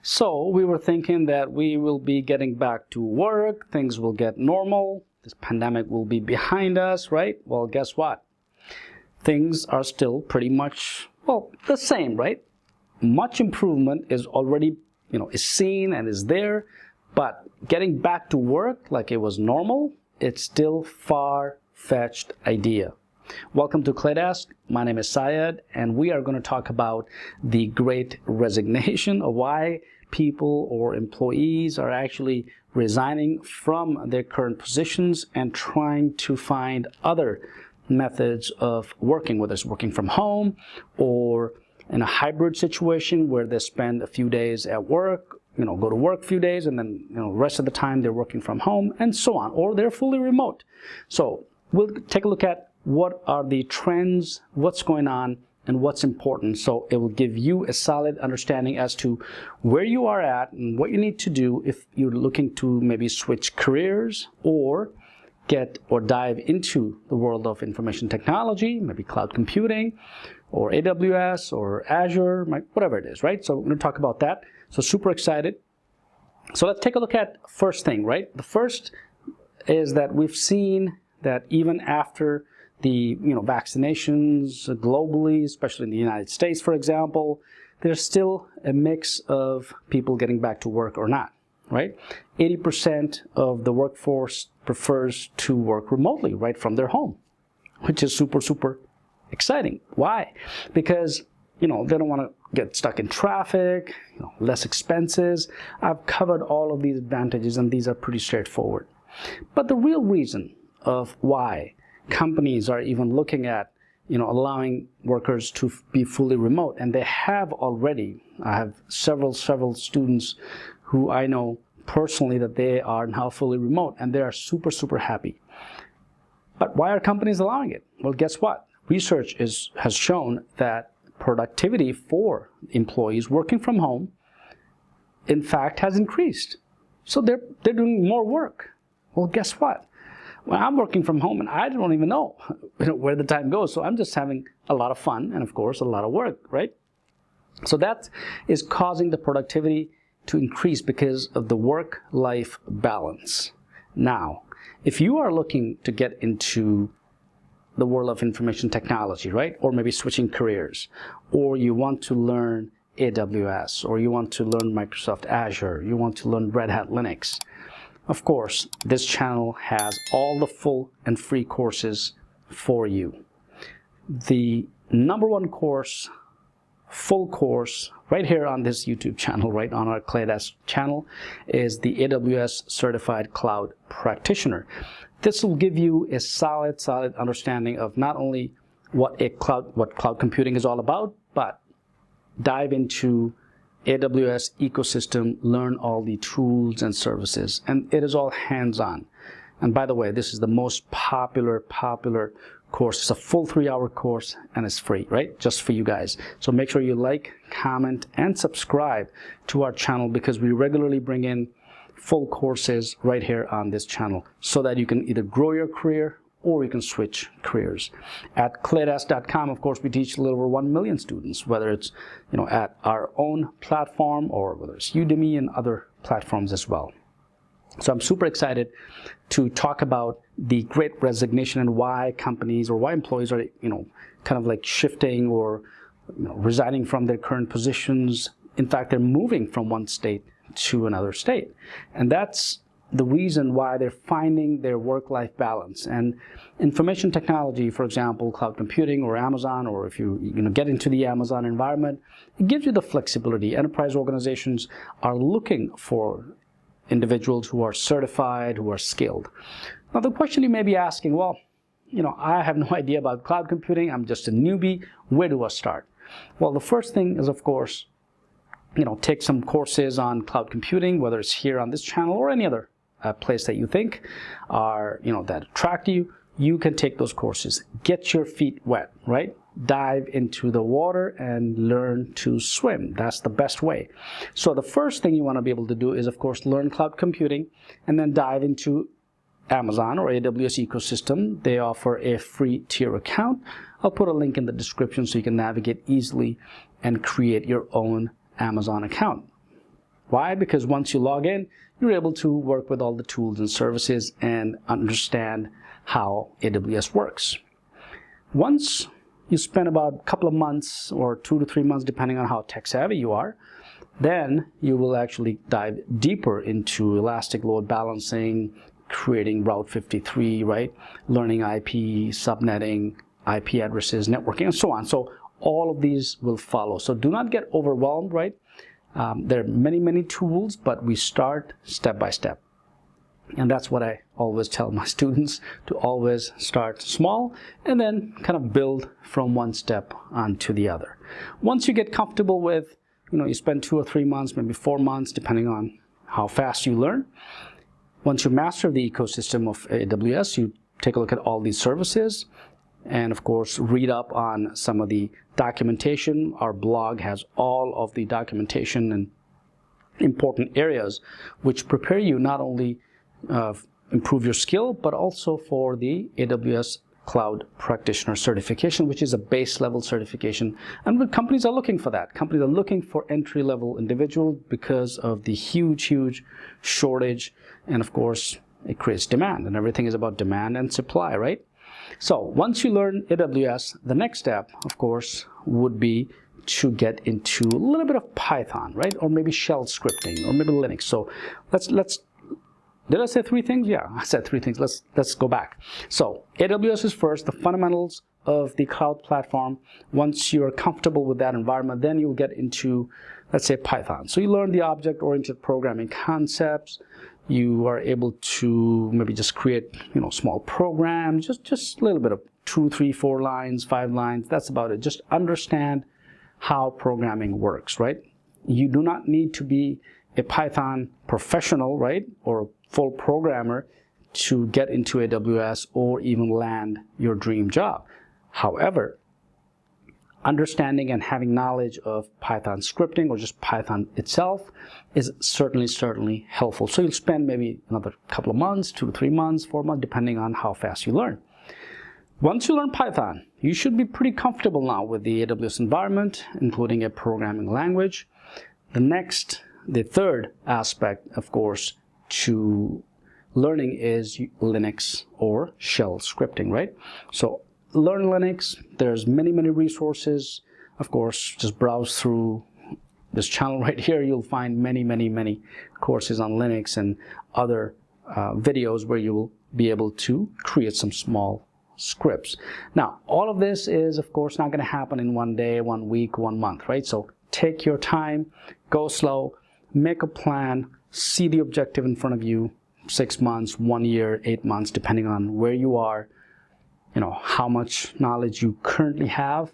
So we were thinking that we will be getting back to work, things will get normal, this pandemic will be behind us, right? Well, guess what? Things are still pretty much, well, the same, right? Much improvement is already, is seen and is there, but getting back to work like it was normal, it's still far-fetched idea. Welcome to ClayDesk. My name is Syed, and we are going to talk about the Great Resignation, or why people or employees are actually resigning from their current positions and trying to find other methods of working, whether it's working from home or in a hybrid situation where they spend a few days at work, go to work a few days, and then the rest of the time they're working from home, and so on, or they're fully remote. So we'll take a look at what are the trends, what's going on, and what's important. So it will give you a solid understanding as to where you are at and what you need to do if you're looking to maybe switch careers or get or dive into the world of information technology, maybe cloud computing or AWS or Azure, whatever it is, right? So we're going to talk about that. So super excited. So let's take a look at first thing, right? The first is that we've seen that even after the vaccinations globally, especially in the United States, for example, there's still a mix of people getting back to work or not, right? 80% of the workforce prefers to work remotely, right from their home, which is super, super exciting. Why? Because they don't want to get stuck in traffic, less expenses. I've covered all of these advantages, and these are pretty straightforward. But the real reason of why companies are even looking at allowing workers to be fully remote, and they have already. I have several students who I know personally that they are now fully remote, and they are super, super happy. But why are companies allowing it? Well, guess what? Research has shown that productivity for employees working from home, in fact, has increased. So they're doing more work. Well, guess what? When I'm working from home, and I don't even know where the time goes, so I'm just having a lot of fun and, of course, a lot of work, right? So that is causing the productivity to increase because of the work-life balance. Now, if you are looking to get into the world of information technology, right, or maybe switching careers, or you want to learn AWS, or you want to learn Microsoft Azure, you want to learn Red Hat Linux, of course, this channel has all the full and free courses for you. The #1 course, full course, right here on this YouTube channel, right on our ClayDesk channel, is the AWS Certified Cloud Practitioner. This will give you a solid understanding of not only what cloud computing is all about, but dive into AWS ecosystem, learn all the tools and services, and it is all hands-on. And by the way, this is the most popular course. It's a full 3-hour course, and it's free, right? Just for you guys. So make sure you like, comment, and subscribe to our channel, because we regularly bring in full courses right here on this channel so that you can either grow your career or you can switch careers. At claydesk.com, of course, we teach a little over 1 million students, whether it's at our own platform or whether it's Udemy and other platforms as well. So I'm super excited to talk about the Great Resignation and why companies or why employees are kind of like shifting or resigning from their current positions. In fact, they're moving from one state to another state, and that's the reason why they're finding their work-life balance. And information technology, for example, cloud computing or Amazon, or if you get into the Amazon environment, it gives you the flexibility. Enterprise organizations are looking for individuals who are certified, who are skilled. Now, the question you may be asking, well, I have no idea about cloud computing. I'm just a newbie. Where do I start? Well, the first thing is, of course, take some courses on cloud computing, whether it's here on this channel or any other place that you think are, that attract you. You can take those courses. Get your feet wet, right? Dive into the water and learn to swim. That's the best way. So the first thing you want to be able to do is, of course, learn cloud computing, and then dive into Amazon or AWS ecosystem. They offer a free tier account. I'll put a link in the description so you can navigate easily and create your own Amazon account. Why? Because once you log in, you're able to work with all the tools and services and understand how AWS works. Once you spend about a couple of months or 2 to 3 months, depending on how tech savvy you are, then you will actually dive deeper into elastic load balancing, creating Route 53, right? Learning IP, subnetting, IP addresses, networking, and so on. So all of these will follow. So do not get overwhelmed, right? There are many tools, but we start step by step. And that's what I always tell my students, to always start small and then kind of build from one step onto the other. Once you get comfortable with, you spend 2 or 3 months, maybe 4 months, depending on how fast you learn. Once you master the ecosystem of AWS, you take a look at all these services and, of course, read up on some of the documentation. Our blog has all of the documentation and important areas which prepare you not only improve your skill, but also for the AWS Cloud Practitioner certification, which is a base level certification. And companies are looking for that. Companies are looking for entry-level individuals because of the huge shortage. And of course, it creates demand, and everything is about demand and supply, right? So once you learn AWS, the next step, of course, would be to get into a little bit of Python, right? Or maybe shell scripting, or maybe Linux. So let's did I say 3 things? Yeah, I said 3 things. Let's go back. So AWS is first, the fundamentals of the cloud platform. Once you're comfortable with that environment, then you'll get into, let's say, Python. So you learn the object-oriented programming concepts. You are able to maybe just create, small programs, just a little bit of 2, 3, 4 lines, 5 lines. That's about it. Just understand how programming works, right? You do not need to be a Python professional, right, or a full programmer to get into AWS or even land your dream job. However, understanding and having knowledge of Python scripting or just Python itself is certainly helpful. So you'll spend maybe another couple of months, 2 to 3 months, 4 months, depending on how fast you learn. Once you learn Python, you should be pretty comfortable now with the AWS environment, including a programming language. The third aspect, of course, to learning is Linux or shell scripting, right? So learn Linux. There's many resources. Of course, just browse through this channel right here. You'll find many courses on Linux and other videos where you will be able to create some small scripts. Now, all of this is, of course, not going to happen in 1 day, 1 week, 1 month, right? So take your time, go slow, make a plan, see the objective in front of you, 6 months, 1 year, 8 months, depending on where you are, how much knowledge you currently have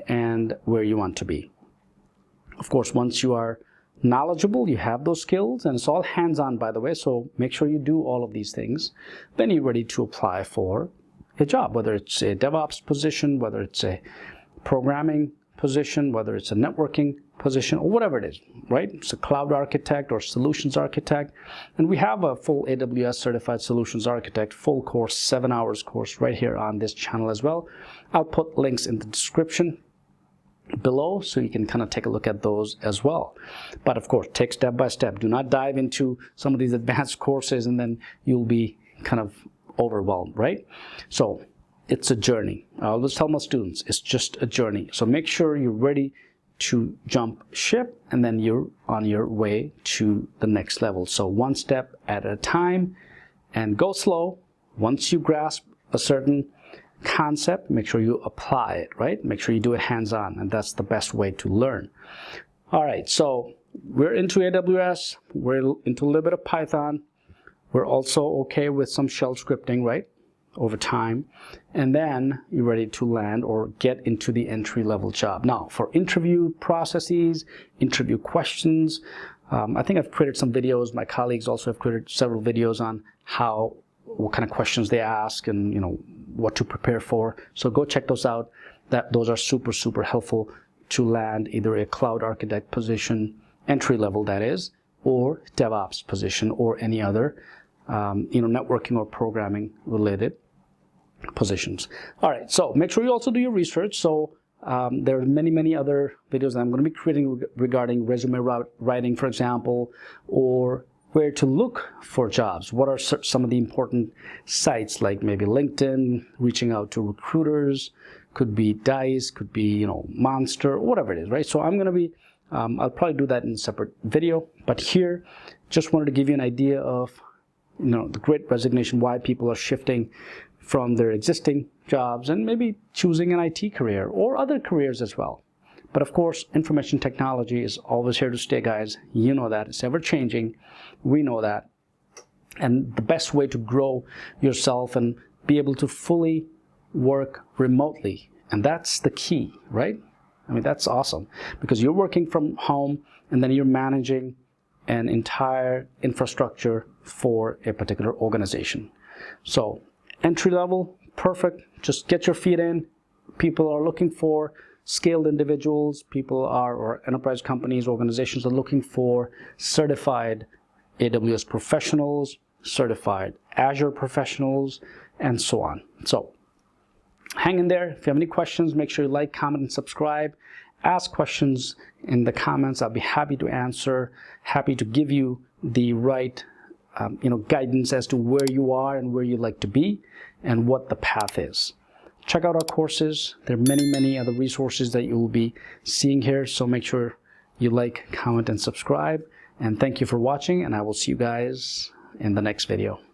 and where you want to be. Of course, once you are knowledgeable, you have those skills, and it's all hands-on, by the way, so make sure you do all of these things. Then you're ready to apply for a job, whether it's a DevOps position, whether it's a programming position, whether it's a networking position, or whatever it is, right? It's a cloud architect or solutions architect. And we have a full AWS certified solutions architect full course, 7 hours course right here on this channel as well. I'll put links in the description below so you can kind of take a look at those as well. But of course, take step by step. Do not dive into some of these advanced courses and then you'll be kind of overwhelmed, right? So it's a journey. I always tell my students, it's just a journey. So make sure you're ready to jump ship and then you're on your way to the next level. So 1 step at a time and go slow. Once you grasp a certain concept, make sure you apply it, right? Make sure you do it hands-on, and that's the best way to learn. All right, so we're into AWS, we're into a little bit of Python. We're also okay with some shell scripting, right, over time. And then you're ready to land or get into the entry-level job. Now, for interview processes, interview questions, I think I've created some videos. My colleagues also have created several videos on what kind of questions they ask and what to prepare for. So go check those out. Those are super helpful to land either a cloud architect position, entry-level that is, or DevOps position, or any other networking or programming related positions. All right, so make sure you also do your research. So There are many other videos that I'm going to be creating regarding resume writing, for example, or where to look for jobs. What are some of the important sites, like maybe LinkedIn, reaching out to recruiters, could be Dice, could be, Monster, whatever it is, right? So I'm going to be, I'll probably do that in a separate video, but here, just wanted to give you an idea of, the Great Resignation, why people are shifting from their existing jobs and maybe choosing an IT career or other careers as well. But of course, information technology is always here to stay, guys. You know that. It's ever changing. We know that. And the best way to grow yourself and be able to fully work remotely, and that's the key, right? I mean, that's awesome, because you're working from home and then you're managing an entire infrastructure for a particular organization. So entry level, perfect. Just get your feet in. People are looking for skilled individuals. Or enterprise companies, organizations are looking for certified AWS professionals, certified Azure professionals, and so on. So hang in there. If you have any questions, make sure you like, comment, and subscribe. Ask questions in the comments. I'll be happy to answer, happy to give you the right guidance as to where you are and where you'd like to be and what the path is. Check out our courses. There are many other resources that you will be seeing here. So make sure you like, comment, and subscribe. And thank you for watching, and I will see you guys in the next video.